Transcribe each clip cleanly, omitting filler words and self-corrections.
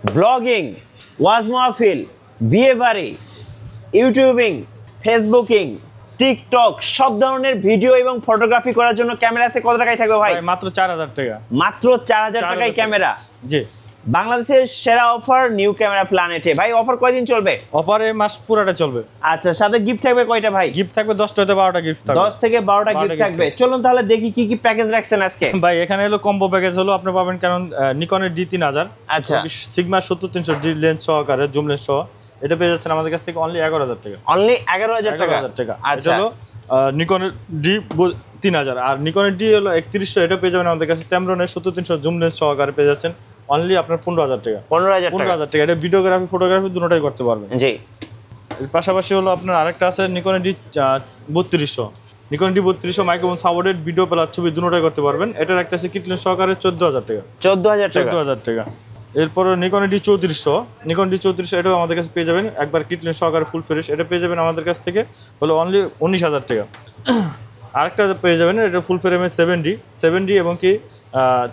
Blogging, ওয়াজ মাহফিল, বিয়ে বাড়ি, ইউটিউবিং, ফেসবুকিং, টিকটক সব ধরনের ভিডিও এবং ফটোগ্রাফি করার জন্য ক্যামেরা আছে। কত টাকায় থাকবে ভাই? মাত্র 4000 টাকা। মাত্র 4000 টাকায় ক্যামেরা। জি, বাংলাদেশের সেরা অফার নিউ ক্যামেরা প্ল্যানেটে। ভাই অফার কয়দিন চলবে? অফারে মাস পুরোটা চলবে। আচ্ছা, সাথে গিফট থাকবে কয়টা ভাই? গিফট থাকবে 10 থেকে 12টা গিফট থাকবে। 10 থেকে 12টা গিফট থাকবে। চলুন তাহলে দেখি কি কি প্যাকেজ রাখছেন আজকে। ভাই এখানে হলো কম্বো প্যাকেজ হলো আপনি পাবেন কারণ নিকনের D3000, আচ্ছা, সিগমা 70300 ডি লেন্স সহকারে, জুম লেন্স সহ, এটা পেয়ে যাচ্ছেন আমাদের কাছ থেকে অনলি 11000 টাকা। অনলি 11000 টাকা। 11000 টাকা। আচ্ছা, এটা হলো নিকনের D3000, আর নিকনের D হলো 3100, এটা পেয়ে যাবেন আমাদের কাছে। Tamron 70300 জুম লেন্স সহকারে পেয়ে যাচ্ছেন অনলি আপনার 15000 টাকা। 15000 টাকা। এটা ভিডিওগ্রাফি ফটোগ্রাফি দুটোটাই করতে পারবেন। জি। এর পাশাপাশি হলো আপনার আরেকটা আছে নিকনের D3200, Nikon D3200 microphone supported, video plus ছবি দুটোটাই করতে পারবেন। এটা রাখতেছে কিটলেন সহকারে 14000 টাকা। 14000 টাকা। এরপর নিকন D3400, নিকন D3400 এটাও আমাদের কাছে পেয়ে যাবেন একবার কিটলেন সহকারে ফুল ফ্রেশ, এটা পেয়ে যাবেন আমাদের কাছ থেকে হলো অনলি 19000 টাকা। আরেকটা পেয়ে যাবেন এটা ফুল ফ্রেমের 7D এবং কি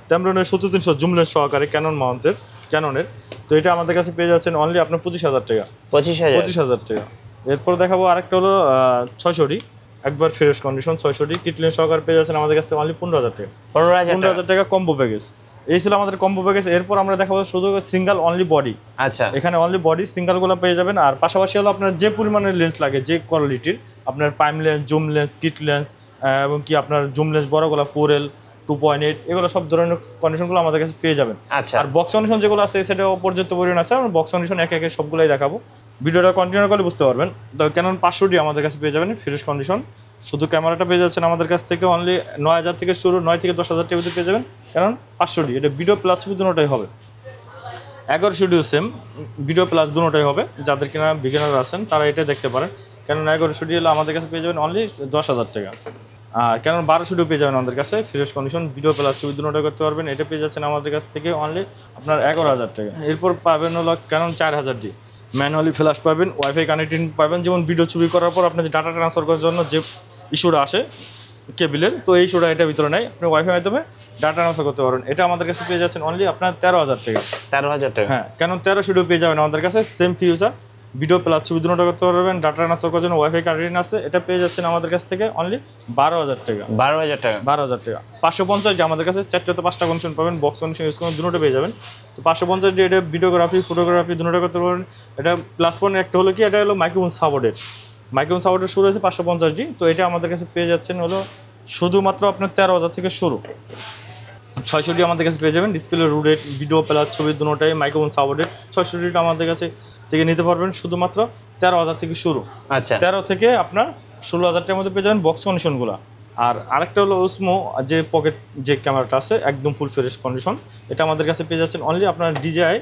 Tamron 70300 জুম লেন্স সহকারে ক্যাননের, তো এটা আমাদের কাছে পেয়ে যাচ্ছেন অনলি আপনার 25000 টাকা। 25000 টাকা। এরপর দেখাবো আরেকটা হলো 600D, একবার ফ্রেশ কন্ডিশন 600D কিটলেন সহকারে পেয়ে যাচ্ছেন আমাদের কাছ থেকে অনলি 15000 টাকা। 15000 টাকা কম্বো প্যাকেজ। এই ছিল আমাদের কম্বো প্যাকেজ। এরপর আমরা দেখাবো শুধু সিঙ্গেল অনলি বডি। আচ্ছা, এখানে অনলি বডি সিঙ্গেলগুলো পেয়ে যাবেন। আর পাশাপাশি হলো আপনার যে পরিমাণের লেন্স লাগে, যে কোয়ালিটির, আপনার prime lens, zoom lens, kit lens এবং কি আপনার জুম লেন্স বড়গুলো 4L 2.8, এগুলো সব ধরনের কন্ডিশনগুলো আমাদের কাছে পেয়ে যাবেন। আচ্ছা, আর বক্স কন্ডিশন যেগুলো আছে সেটাও পর্যাপ্ত পরিমাণ আছে। আমরা বক্স কন্ডিশন একে একে সবগুলোই দেখাবো, ভিডিওটা কন্টিনিউ করলে বুঝতে পারবেন। তো ক্যানন 500D আমাদের কাছে পেয়ে যাবেন ফ্রেশ কন্ডিশন। শুধু ক্যামেরাটা পেয়ে যাচ্ছেন আমাদের কাছ থেকে অনলি 9000 থেকে শুরু, 9 থেকে 10000 টাকা পেয়ে যাবেন কারণ 500D। এটা ভিডিও প্লাস ছবি দুটোটাই হবে। 1100D সেম, ভিডিও প্লাস দুটোটাই হবে। যাদের কিনা বিগিনার আছেন তারা এটা দেখতে পারেন। কারণ 1100D হলো আমাদের কাছে পেয়ে যাবেন অনলি 10000 টাকা। আর কেন 1200D পেয়ে যাবেন আমাদের কাছে ফ্রেশ কন্ডিশন, ভিডিও প্লাস ছবি দুটোটা করতে পারবেন। এটা পেয়ে যাচ্ছেন আমাদের কাছ থেকে অনলি আপনার 11000 টাকা। এরপর পাবেন হলো ক্যানন 4000D, ম্যানুয়ালি ফ্ল্যাশ পাবেন, ওয়াইফাই কানেক্টিং পাবেন। যেমন ভিডিও ছবি করার পর আপনার যে ডাটা ট্রান্সফার করার জন্য যে ইস্যুটা আসে কেবিলের, তো এই ইস্যুটা এটার ভিতরে নাই, আপনি ওয়াইফাই মাধ্যমে ডাটা ট্রান্সফার করতে পারবেন। এটা আমাদের কাছে পেয়ে যাচ্ছেন অনলি আপনার 13000 টাকা। 13000 টাকা। হ্যাঁ, কেন 1300D পেয়ে যাবেন আমাদের কাছে সেম ফিউচার, ভিডিও প্লাস ছবি দুটোটা করতে পারবেন, ডাটা ট্রান্সফার করার জন্য ওয়াইফাই কানেক্টিং আছে। এটা পেয়ে যাচ্ছেন আমাদের কাছ থেকে অনলি 12000 টাকা। 12000 টাকা। 12000 টাকা। 550 যে আমাদের কাছে 4টা 5টা কন্ডিশন পাবেন, বক্স কন্ডিশন ইউজ করুন, দুটোটা পেয়ে যাবেন। তো 550 এটা ভিডিওগ্রাফি ফটোগ্রাফি দুটোটা করতে পারবেন। এটা প্লাস পয়েন্ট একটা হলো কি, এটা হলো মাইক্রোফোন সাপোর্টেড, মাইক্রোফোন সাপোর্টেড শুরু হয়েছে 550D। তো এটা আমাদের কাছে পেয়ে যাচ্ছেন হলো শুধুমাত্র আপনার 13000 থেকে শুরু। 600D আমাদের কাছে পেয়ে যাবেন, ডিসপ্লে রুটেড, ভিডিও প্লাস ছবি দুটোটাই মাইক্রোফোন সাপোর্টেড। 600Dটা আমাদের কাছে থেকে নিতে পারবেন শুধুমাত্র 13000 থেকে শুরু। আচ্ছা, 13 থেকে আপনার 16000 টাকার মধ্যে পেয়ে যাবেন বক্স কন্ডিশনগুলো। আর আরেকটা হলো ওসমো, যে পকেট যে ক্যামেরাটা আছে একদম ফুল ফ্রেশ কন্ডিশন, এটা আমাদের কাছে পেয়ে যাচ্ছেন অনলি আপনার DJI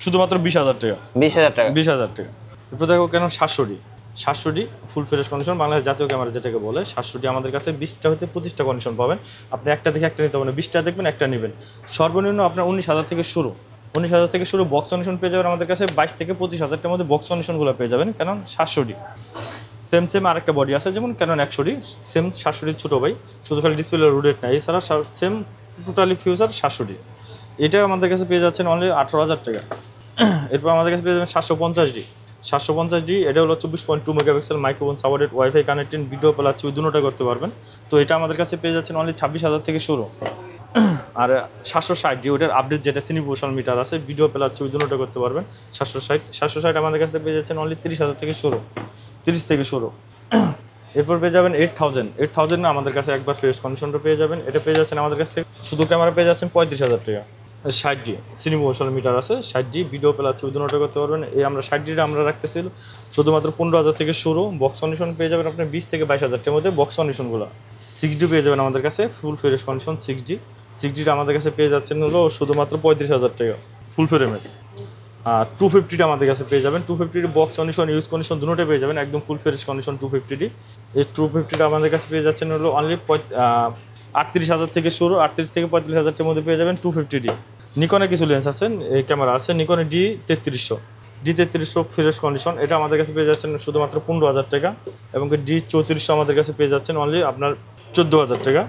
শুধুমাত্র 20000 টাকা। 20000 টাকা। 20000 টাকা। এরপর দেখো কেন 700D full fresh condition, Bangladesh জাতীয় ক্যামেরা যেটাকে বলে। 700D আমাদের কাছে 20টা হতে 25টা কন্ডিশন পাবেন। আপনি একটা দেখে একটা নিতে পারেন, 20টা দেখবেন একটা নেবেন। সর্বনিম্ন আপনার 19000 থেকে শুরু, 19000 থেকে শুরু বক্স কন্ডিশন পেয়ে যাবেন আমাদের কাছে। 22 থেকে 25000 মধ্যে বক্স কন্ডিশনগুলো পেয়ে যাবেন কারণ 700D। সেম আরেকটা বডি আছে যেমন ক্যানন 100D, সেম 700D ছোটো ভাই, শুধু খালি ডিসপ্লে রুটেড না, এছাড়া সেম টোটালি ফিউচার 700D। এটা আমাদের কাছে পেয়ে যাচ্ছেন অনলি 18000 টাকা। এরপর আমাদের কাছে পেয়ে যাবেন 750D, এটা হলো 24.2 megapixel microphone supported, wifi connecting, video plus ছবি দুটোটা করতে পারবেন। তো এটা আমাদের কাছে পেয়ে যাচ্ছেন অনলি 26000 থেকে শুরু। আর 760D ওটার আপডেট যেটা সিনিভূষণ মিটার আছে, ভিডিও প্লাস ছবি দুটোটা করতে পারবেন। 760 আমাদের কাছে পেয়ে যাচ্ছেন অনলি 30000 থেকে শুরু, 30 থেকে শুরু। এরপর পেয়ে যাবেন 8000 না আমাদের কাছে একবার ফ্রেশ কন্ডিশনটা পেয়ে যাবেন। এটা পেয়ে যাচ্ছেন আমাদের কাছ থেকে শুধু ক্যামেরা পেয়ে যাচ্ছেন 35000 টাকা। 60D সিনিভূষণ মিটার আছে, 60D ভিডিও প্লাস ছবি দুটোটা করতে পারবেন। এই আমরা 60Dটা আমরা রাখতেছি শুধুমাত্র 15000 থেকে শুরু, বক্স কন্ডিশন পেয়ে যাবেন আপনি 20 থেকে 22000 মধ্যে বক্স কন্ডিশনগুলো। 6D পেয়ে যাবেন আমাদের কাছে ফুল ফ্রেশ কন্ডিশন 6Dটা আমাদের কাছে পেয়ে যাচ্ছেন হলো শুধুমাত্র 35000 টাকা ফুল ফ্রেমের। আর 250টা আমাদের কাছে পেয়ে যাবেন, 250 বক্স কন্ডিশন ইউজ কন্ডিশন দুটোটাই পেয়ে যাবেন, একদম ফুল ফ্রেশ কন্ডিশন 250D। এই 250টা আমাদের কাছে পেয়ে যাচ্ছেন হলো অনলি 38000 থেকে শুরু, 38 থেকে 45000 মধ্যে পেয়ে যাবেন 250D। নিকনের কিছু লেন্স আছে, এই ক্যামেরা আছে নিকনের D3300 ফ্রেশ কন্ডিশন, এটা আমাদের কাছে পেয়ে যাচ্ছেন শুধুমাত্র 15000 টাকা। এবং D3400 আমাদের কাছে পেয়ে যাচ্ছেন অনলি আপনার 14000 টাকা।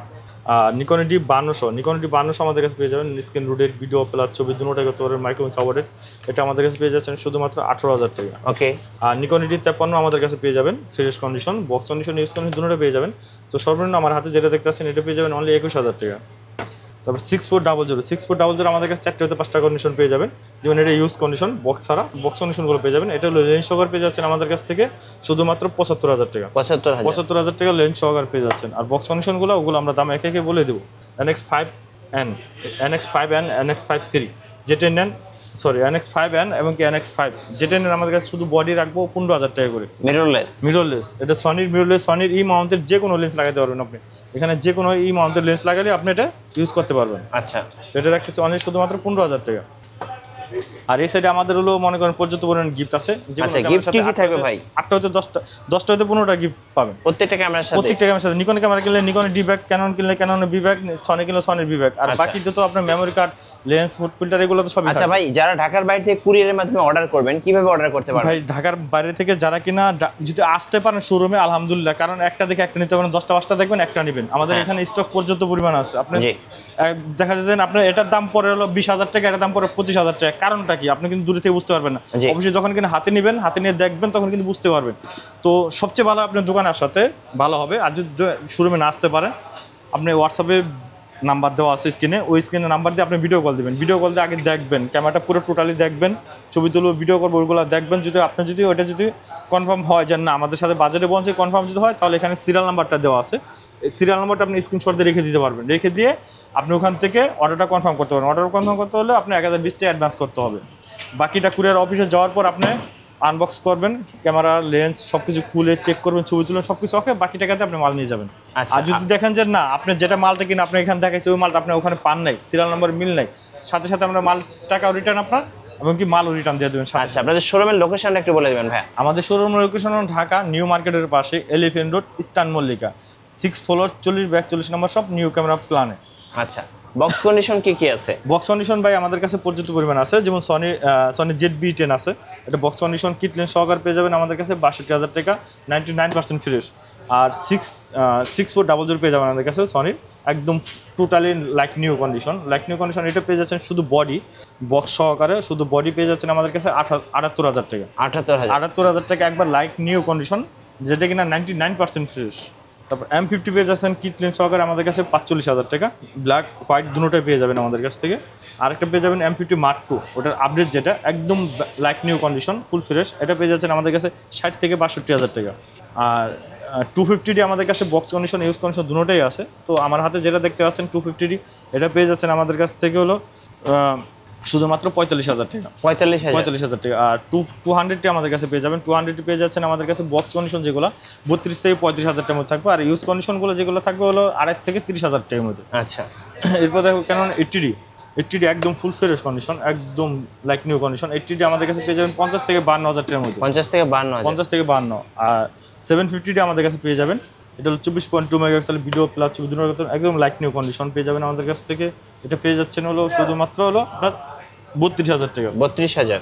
নিকন ডি 5200 আমাদের কাছে পেয়ে যাবেন স্ক্রিন রুটেড ভিডিও প্লাস ছবি দুটোটাই করতে পারবেন মাইক্রোফোন সাপোর্টেড। এটা আমাদের কাছে পেয়ে যাচ্ছেন শুধুমাত্র 18,000 টাকা। ওকে। আর নিকন ডি 53 আমাদের কাছে পেয়ে যাবেন fresh condition, box condition, use condition দুটোটা পেয়ে যাবেন। তো সর্বনিম্ন আমার হাতে যেটা দেখতে পাচ্ছেন এটা পেয়ে যাবেন অনলি 21,000 টাকা। তারপর 6400 আমাদের কাছে 4টে হতে 5টা কন্ডিশন পেয়ে যাবেন, যেমন এটা ইউজ কন্ডিশন বক্স ছাড়া, বক্স কন্ডিশনগুলো পেয়ে যাবেন। এটা হলো লেন্স সহকার পেয়ে যাচ্ছেন আমাদের কাছ থেকে শুধুমাত্র 75,000 টাকা। 75,000 টাকা লেন্স সহকার পেয়ে যাচ্ছেন। আর বক্স কন্ডিশনগুলো ওগুলো আমরা দাম একে একে বলে দেবো। NX5N, NX5N, NX53 যেটা নেন, সরি NX5N এবং কি NX5 যেটা নেন আমাদের কাছে শুধু বডি রাখবো 15,000 টাকা করে। মিররলেস এটা সনির মিররলেস, সনির ই মাউন্টের যে কোনো লেন্স লাগাতে পারবেন আপনি। এখানে যে কোনো ই মাউন্টের লেন্স লাগালে আপনি এটা ইউজ করতে পারবেন। আচ্ছা, তো এটা রাখতেছি অনলি শুধুমাত্র 15,000 টাকা। আর এই সাইডে আমাদের হলো মনে করেন পর্যাপ্ত পরিমাণ গিফট আছে। আচ্ছা, গিফট কি কি থাকবে ভাই? 8টা হতে 10টা হতে 15টা গিফট পাবেন প্রত্যেকটা ক্যামেরার সাথে। নিকন ক্যামেরা কিনলে নিকনের ডি ব্যাগ, ক্যানন কিনলে ক্যাননের বি ব্যাগ, সনি কিনলে সনির বি ব্যাগ। আর বাকি তো আপনার memory card, lens, food filter এগুলো তো সবই। আচ্ছা ভাই, যারা ঢাকার বাইরে থেকে কুরিয়ারের মাধ্যমে অর্ডার করবেন কিভাবে অর্ডার করতে পারবেন? ভাই ঢাকার বাইরে থেকে যারা কিনা যদি আসতে পারেন শোরুমে আলহামদুলিল্লাহ, কারণ একটা দেখে একটা নিতে পারেন, 10টা 5টা দেখবেন একটা নেবেন। আমাদের এখানে স্টক পর্যাপ্ত পরিমাণ আছে। আপনি দেখা যাচ্ছে আপনার এটার দাম পরে হলো 20,000 টাকা, এটার দাম পরে 25,000 টাকা। কারণটা কি আপনি কিন্তু দূরে থেকে বুঝতে পারবেন না। অবশ্যই যখন কিনা হাতে নেবেন, হাতে নিয়ে দেখবেন তখন কিন্তু বুঝতে পারবেন। তো সবচেয়ে ভালো আপনার দোকানে আসাতে ভালো হবে। আর যদি শোরুমে না আসতে পারেন, আপনি হোয়াটসঅ্যাপে নাম্বার দেওয়া আছে স্ক্রিনে, ওই স্ক্রিনে নাম্বার দিয়ে আপনি ভিডিও কল দেবেন। ভিডিও কল দিয়ে আগে দেখবেন, ক্যামেরাটা পুরো টোটালি দেখবেন, ছবি তুলব, ভিডিও করবো, ওইগুলো দেখবেন। যদি আপনি যদি ওইটা যদি কনফার্ম হয় যে না আমাদের সাথে বাজেটে পৌঁছে কনফার্ম যদি হয়, তাহলে এখানে সিরিয়াল নাম্বারটা দেওয়া আছে। এই সিরিয়াল নাম্বারটা আপনি স্ক্রিনশট দিয়ে রেখে দিতে পারবেন। রেখে দিয়ে আপনি ওখান থেকে অর্ডারটা কনফার্ম করতে পারবেন। অর্ডার কনফার্ম করতে হলে আপনি 1020 টাকা অ্যাডভান্স করতে হবে। বাকিটা কুরিয়ার অফিসে যাওয়ার পর আপনি আনবক্স করবেন, ক্যামেরা, লেন্স সব কিছু খুলে চেক করবেন, ছবি তুলবেন, সব কিছু ওকে, বাকি টাকাতে আপনি মাল নিয়ে যাবেন। আর যদি দেখেন যে না আপনি যেটা মালটা কিনে আপনি এখানে দেখাচ্ছি ওই মালটা আপনি ওখানে পান নাই, সিরিয়াল নাম্বার মিল নাই, সাথে সাথে আমরা মাল টাকাও রিটার্ন আপনার এবং কি মালও রিটার্ন দিয়ে দেবেন। আচ্ছা, আপনাদের শোরুমের লোকেশনটা একটু বলে দেবেন ভাই। আমাদের শোরুমের লোকেশন ঢাকা নিউ মার্কেটের পাশে elephant road, eastern Mallika, 6 floor 40/41 নম্বর শপ, নিউ ক্যামেরা প্ল্যানে। আচ্ছা, বক্স কন্ডিশন কি আছে? বক্স কন্ডিশন ভাই আমাদের কাছে পর্যাপ্ত পরিমাণ আছে। যেমন সনি ZB-10 আছে, এটা বক্স কন্ডিশন কিট লেন্স সহকার পেয়ে যাবেন আমাদের কাছে 62,000 টাকা, 99% ফ্রেশ। আর 6400 পেয়ে যাবেন আমাদের কাছে সনির, একদম টোটালি লাইক নিউ কন্ডিশন। এটা পেয়ে যাচ্ছেন শুধু বডি বক্স সহকারে, শুধু বডি পেয়ে যাচ্ছেন আমাদের কাছে 78,000 টাকা। 78,000 টাকা একবার লাইক নিউ কন্ডিশন, যেটা কিনা 99% ফ্রেশ। তারপর M50 পেয়ে যাচ্ছেন কিট লেন্স সহকারে আমাদের কাছে 45,000 টাকা, ব্ল্যাক হোয়াইট দুটোটাই পেয়ে যাবেন আমাদের কাছ থেকে। আরেকটা পেয়ে যাবেন M50 Mark II, ওটার আপডেট যেটা একদম like new condition full fresh, এটা পেয়ে যাচ্ছেন আমাদের কাছে 60 থেকে 62,000 টাকা। আর 250D আমাদের কাছে বক্স কন্ডিশন ইউজ কন্ডিশন দুটোটাই আছে। তো আমার হাতে যেটা দেখতে পাচ্ছেন 250D, এটা পেয়ে যাচ্ছেন আমাদের কাছ থেকে হলো শুধুমাত্র 45,000 টাকা। 45,000 টাকা। আর 200টি আমাদের কাছে পেয়ে যাবেন। 200টি পেয়ে যাচ্ছেন আমাদের কাছে বক্স কন্ডিশন যেগুলো 32 থেকে 35,000 টাকার মধ্যে থাকবে। আর ইউজ কন্ডিশনগুলো যেগুলো থাকবে হলো 28 থেকে 30,000 টাকার মধ্যে। আচ্ছা, এরপর দেখো কেন 80D একদম ফুল ফ্রেশ কন্ডিশন, একদম লাইক নিউ কন্ডিশন। 80D আমাদের কাছে পেয়ে যাবেন 50 থেকে 52,000 টাকার মধ্যে। 50 থেকে 52। আর 750D আমাদের কাছে পেয়ে যাবেন, এটা হলো 24.2 মেগাপিক্সেল ভিডিও প্লাস ছবি দুটো একদম লাইক নিউ কন্ডিশন পেয়ে যাবেন আমাদের কাছ থেকে। এটা পেয়ে যাচ্ছেন হলো শুধুমাত্র হলো আপনার 32,000 টাকা। 32,000।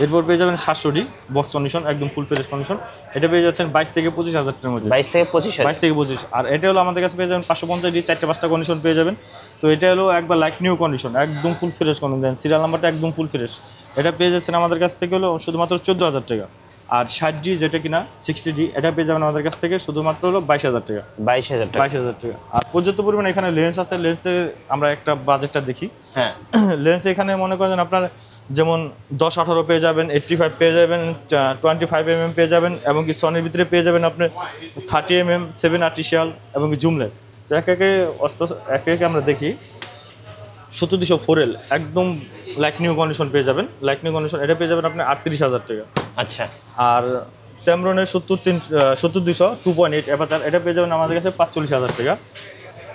এরপর পেয়ে যাবেন 700D বক্স কন্ডিশন, একদম ফুল ফ্রেশ কন্ডিশন, এটা পেয়ে যাচ্ছেন 22 থেকে 25,000 টাকার মধ্যে। 22 থেকে 25। আর এটা হলো আমাদের কাছে পেয়ে যাবেন 550D 4-5টা কন্ডিশন পেয়ে যাবেন। তো এটা হলো একবার লাইক নিউ কন্ডিশন, একদম ফুল ফ্রেশ কন্ডিশন, সিরিয়াল নাম্বারটা একদম ফুল ফ্রেশ, এটা পেয়ে যাচ্ছেন আমাদের কাছ থেকে হলো শুধুমাত্র 14,000 টাকা। আর 60D যেটা কিনা 60D, এটা পেয়ে যাবেন আমাদের কাছ থেকে শুধুমাত্র হলো 22,000 টাকা। 22,000 টাকা। আর পর্যাপ্ত পরিমাণে এখানে লেন্স আছে, লেন্সের আমরা একটা বাজেটটা দেখি। হ্যাঁ, লেন্স এখানে মনে করেন আপনার যেমন 10-18 পেয়ে যাবেন, 85 পেয়ে যাবেন, 25mm পেয়ে যাবেন, এবং কি সনির ভিতরে পেয়ে যাবেন আপনি 30mm 7 আর্টিফিশিয়াল এবং কি জুমলেস। তো একে আমরা দেখি 7200 4L একদম লাইক নিউ কন্ডিশন পেয়ে যাবেন। লাইক নিউ কন্ডিশন এটা পেয়ে যাবেন আপনি 38,000 টাকা। আচ্ছা, আর টেমরনের 70200 2.8 অ্যাপাচার, এটা পেয়ে যাবেন আমাদের কাছে 45,000 টাকা।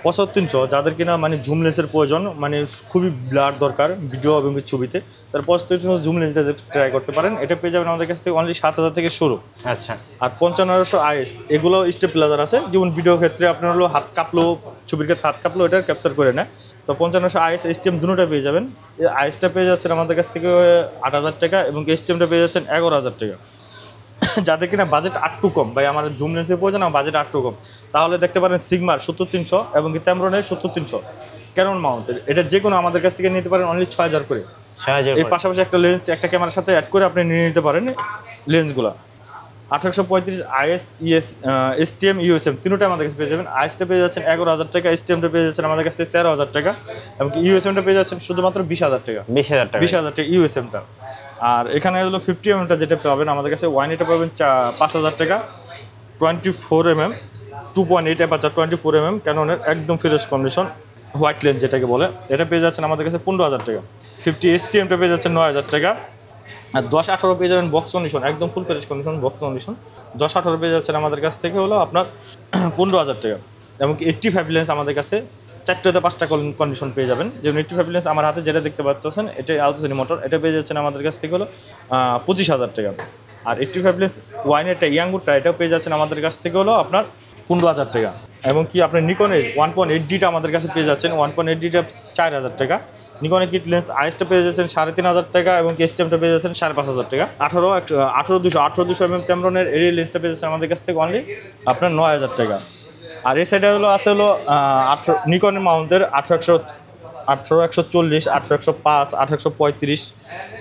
7500 যাদের কিনা মানে জুম লেন্সের প্রয়োজন, মানে খুবই ব্লার দরকার ভিডিও এবং ছবিতে, তার 7500 জুম লেন্স ট্রাই করতে পারেন। এটা পেয়ে যাবেন আমাদের কাছ থেকে অনলি 7,000 থেকে শুরু। আচ্ছা, আর 5500 IS এগুলো স্টেবিলাইজার আছে, যেমন ভিডিও ক্ষেত্রে আপনার হলো হাত কাঁপলো, ছবির ক্ষেত্রে হাত কাঁপলো, এটা ক্যাপচার করে নেয়। তো 5500 IS STM দুটোটা পেয়ে যাবেন। ISটা পেয়ে যাচ্ছেন আমাদের কাছ থেকে 8,000 টাকা এবং STMটা পেয়ে যাচ্ছেন 11,000 টাকা। যাদের কিনা বাজেট আটটু কম, ভাই আমার জুম লেন্সের প্রয়োজন, আমার বাজেট আটটু কম, তাহলে দেখতে পারেন সিগমার 70-300 এবং কি Tamron-এর 70-300 ক্যানন মাউন্টের, এটা যে কোনো আমাদের কাছ থেকে নিতে পারেন অনলি 6000 করে। এর পাশাপাশি একটা লেন্স একটা ক্যামেরার সাথে অ্যাড করে আপনি নিয়ে নিতে পারেন লেন্সগুলো। 1835 IS ES STM USM তিনটা আমাদের কাছে পেয়ে যাবেন। IS-টা পেয়ে যাচ্ছেন 11000 টাকা, STM-টা পেয়ে যাচ্ছেন আমাদের কাছে 13000 টাকা এবং USM-টা পেয়ে যাচ্ছেন শুধুমাত্র 20000 টাকা। 20000 টাকা USM-টা। আর এখানে হলো 50mm-টা যেটা পাবেন আমাদের কাছে, 1.8-টা পাবেন 5000 টাকা, 24mm 2.8 অ্যাপারচার 24mm ক্যাননের একদম ফ্রেশ কন্ডিশন হোয়াইট লেন্স যেটাকে বলে, এটা পেয়ে যাচ্ছেন আমাদের কাছে 15000 টাকা। 50 STM-টা পেয়ে যাচ্ছেন 9000 টাকা। আর 10-18 পেয়ে যাবেন বক্স কন্ডিশন, একদম full fresh condition box condition, 10-18 পেয়ে যাচ্ছেন আমাদের কাছ থেকে হলো আপনার 15000 টাকা। এমনকি 85 লেন্স আমাদের কাছে 4টা 5টা কন্ডিশন পেয়ে যাবেন। যেমন 85 লেন্স আমার হাতে যেটা দেখতে পাচ্ছেন, এটা আলট্রাসোনি মোটর, এটা পেয়ে যাচ্ছেন আমাদের কাছ থেকে হলো 25000 টাকা। আর 85 লেন্স ওয়াইনেরটা ইয়াঙ্গুরটা এটাও পেয়ে যাচ্ছেন আমাদের কাছ থেকে হলো আপনার 15000 টাকা। এবং কি আপনার নিকনের 1.8D-টা আমাদের কাছে পেয়ে যাচ্ছেন, 1.8D-টা 4000 টাকা। নিকনের কিট লেন্স IS-টা পেয়ে যাচ্ছেন 3500 টাকা এবং STM-টা পেয়ে যাচ্ছেন 5500 টাকা। 18-200 Tamron-এর এই লেন্সটা পেয়ে যাচ্ছেন আমাদের কাছ থেকে অনলি আপনার 9000 টাকা। আর এই সাইডে হলো আছে হলো নিকনের মাউন্টের 1840, 1805, 1835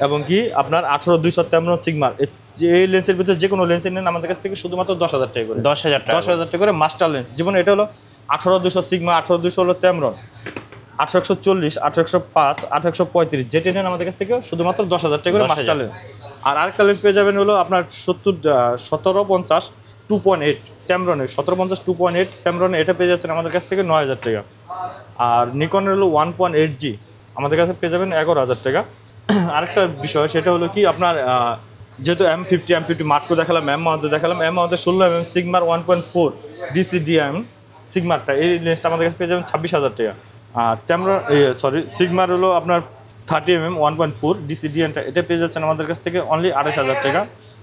এবং কি আপনার 18200 Tamron সিগমার। এই লেন্সের ভিতরে যে কোনো লেন্সের নেন আমাদের কাছ থেকে শুধুমাত্র 10000 টাকা করে, 10000 টাকা করে মাস্টার লেন্স। যেমন এটা হলো 18200 সিগমা, 18200 হলো Tamron, 1840, 1805, 1835 যেটা নেন আমাদের কাছ থেকে শুধুমাত্র 10000 টাকা করে মাস্টার লেন্স। আর আরেকটা লেন্স পেয়ে যাবেন হলো আপনার 1750 2.8 Tamron-এর, 1750 2.8 Tamron-এর, এটা পেয়ে যাচ্ছেন আমাদের কাছ থেকে 9000 টাকা। আর নিকনের হলো 1.8G আমাদের কাছে পেয়ে যাবেন 11000 টাকা। আরেকটা বিষয় সেটা হলো কি আপনার যেহেতু M50 মার্কো দেখালাম, M-মাউন্টে দেখালাম, M-মাউন্টে 16mm সিগমার 1.4 DCDM সিগমারটা, এই লেন্সটা আমাদের কাছে পেয়ে যাবেন 26000 টাকা। আর Tamron সিগমার হলো আপনার 30mm 1.4 DCDM-টা, এটা পেয়ে যাচ্ছেন আমাদের কাছ থেকে অনলি 28000 টাকা।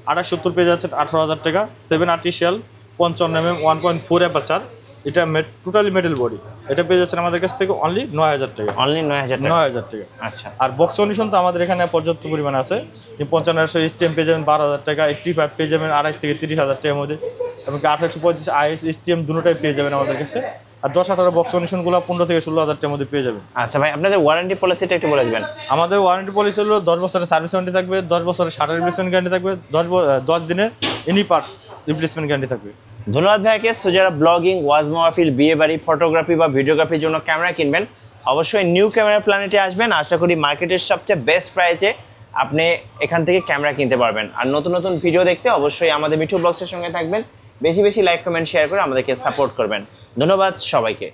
270 পেয়ে যাচ্ছেন 18000 টাকা। 7 আর্টিফিশিয়াল 55mm 1.4 অ্যাপারচার, এটা টোটালি মেটাল বডি, এটা পেয়ে যাচ্ছেন আমাদের কাছ থেকে অনলি 9000 টাকা। অনলি 9000 টাকা। আচ্ছা। আর বক্স কন্ডিশন তো আমাদের এখানে পর্যাপ্ত পরিমাণে আছে। 5500 STM পেয়ে যাবেন 12000 টাকা, 85 পেয়ে যাবেন 28 থেকে 30000 টাকার মধ্যে, এবং 1835 IS STM দুটোটাই পেয়ে যাবেন আমাদের কাছে। আর 10-18 বক্স কন্ডিশনগুলো 15 থেকে 16000 টাকার মধ্যে পেয়ে যাবেন। আচ্ছা ভাই, আপনাদের ওয়ারেন্টি পলিসিটা একটু বলে দিবেন। আমাদের ওয়ারেন্টি পলিসি হলো 10 বছরের সার্ভিস ওয়ারেন্টি থাকবে, 10 বছরের শাটার রিপ্লেসমেন্ট গ্যারান্টি থাকবে, 10 দিনের এনি পার্টস রিপ্লেসমেন্ট গ্যারান্টি থাকবে। ধন্যবাদ ভাইকে। সো যারা ব্লগিং, ওয়াজ মাহফিল, বিয়ে বাড়ি, ফটোগ্রাফি বা ভিডিওগ্রাফির জন্য ক্যামেরা কিনবেন, অবশ্যই নিউ ক্যামেরা প্ল্যানেটে আসবেন। আশা করি মার্কেটের সবচেয়ে বেস্ট প্রাইসে আপনি এখান থেকে ক্যামেরা কিনতে পারবেন। আর নতুন নতুন ভিডিও দেখতে অবশ্যই আমাদের মিঠু ব্লগসের সঙ্গে থাকবেন। বেশি বেশি লাইক, কমেন্ট, শেয়ার করে আমাদেরকে সাপোর্ট করবেন। ধন্যবাদ সবাইকে।